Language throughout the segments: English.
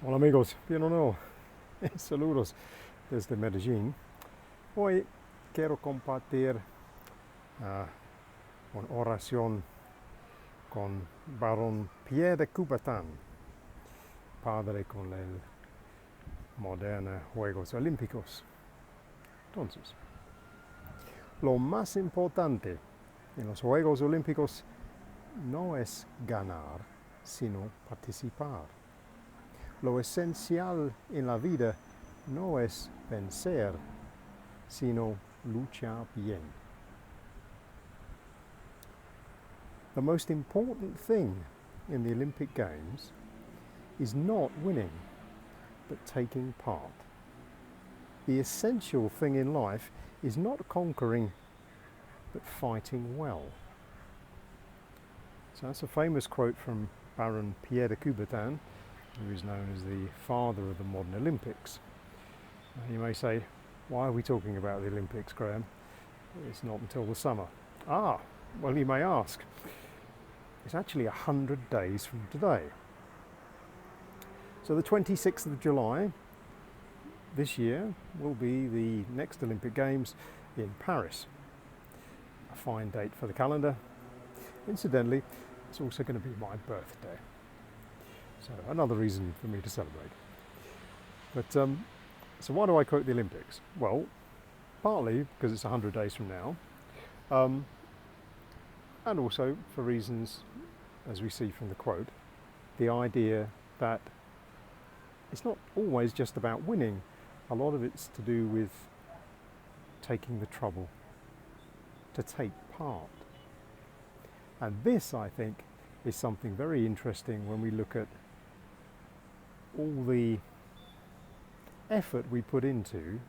Hola amigos, bien o no, saludos desde Medellín. Hoy quiero compartir ah, una oración con Barón Pierre de Coubertin, padre con el moderno Juegos Olímpicos. Entonces, lo más importante en los Juegos Olímpicos no es ganar, sino participar. Lo esencial en la vida no es vencer, sino luchar bien. The most important thing in the Olympic Games is not winning, but taking part. The essential thing in life is not conquering, but fighting well. So that's a famous quote from Baron Pierre de Coubertin, who is known as the father of the modern Olympics. You may say, why are we talking about the Olympics, Graham? It's not until the summer. Well, you may ask. It's actually 100 days from today. So the 26th of July this year will be the next Olympic Games in Paris. A fine date for the calendar. Incidentally, it's also going to be my birthday. So another reason for me to celebrate. But so why do I quote the Olympics? Well, partly because it's 100 days from now, and also for reasons, as we see from the quote, the idea that it's not always just about winning. A lot of it's to do with taking the trouble to take part. And this, I think, is something very interesting when we look at all the effort we put into,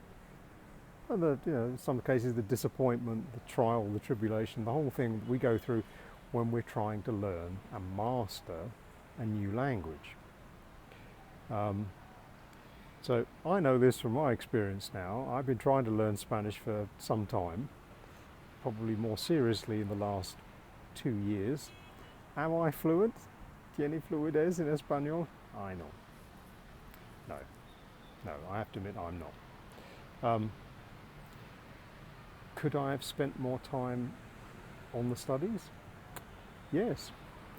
and in some cases the disappointment, the trial, the tribulation, the whole thing we go through when we're trying to learn and master a new language. So I know this from my experience now. I've been trying to learn Spanish for some time, probably more seriously in the last 2 years. Am I fluent? ¿Tiene fluidez en español? I know. No, I have to admit I'm not. Could I have spent more time on the studies? Yes,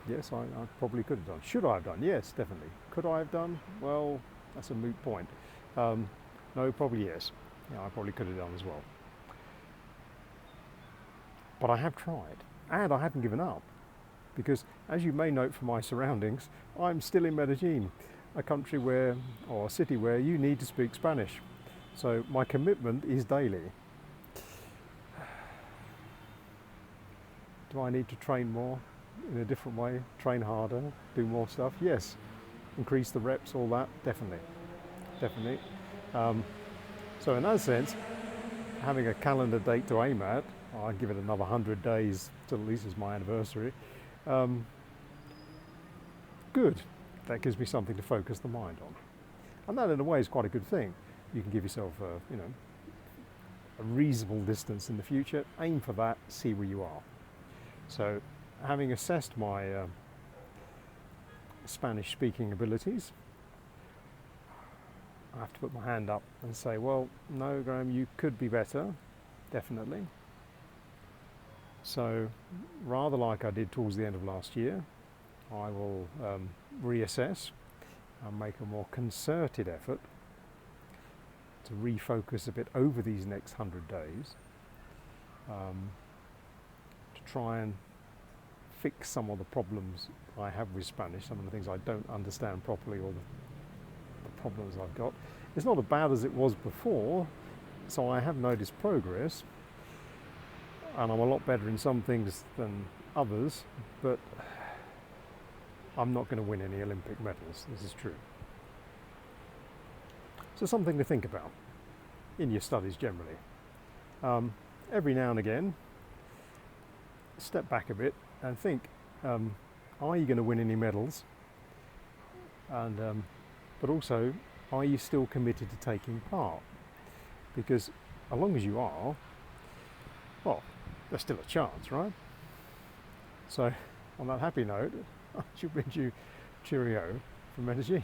I probably could have done. Should I have done? Yes, definitely. Could I have done? Well, that's a moot point. No, probably yes. Yeah, I probably could have done as well. But I have tried, and I haven't given up, because as you may note from my surroundings, I'm still in Medellin, a country where, or a city where you need to speak Spanish. So my commitment is daily. Do I need to train more in a different way, train harder, do more stuff? Yes. Increase the reps, all that, definitely. So in that sense, having a calendar date to aim at, I'll give it another 100 days till at least it's my anniversary. Good. That gives me something to focus the mind on. And that in a way is quite a good thing. You can give yourself a reasonable distance in the future, aim for that, see where you are. So having assessed my Spanish speaking abilities, I have to put my hand up and say, well, no, Graham, you could be better, definitely. So rather like I did towards the end of last year, I will reassess and make a more concerted effort to refocus a bit over these next 100 days, to try and fix some of the problems I have with Spanish, some of the things I don't understand properly, or the problems I've got. It's not as bad as it was before, so I have noticed progress, and I'm a lot better in some things than others, but I'm not going to win any Olympic medals, this is true. So something to think about in your studies generally. Every now and again, step back a bit and think, are you going to win any medals? And but also, are you still committed to taking part? Because as long as you are, well, there's still a chance, right? So on that happy note, I should bid you cheerio from Medellin.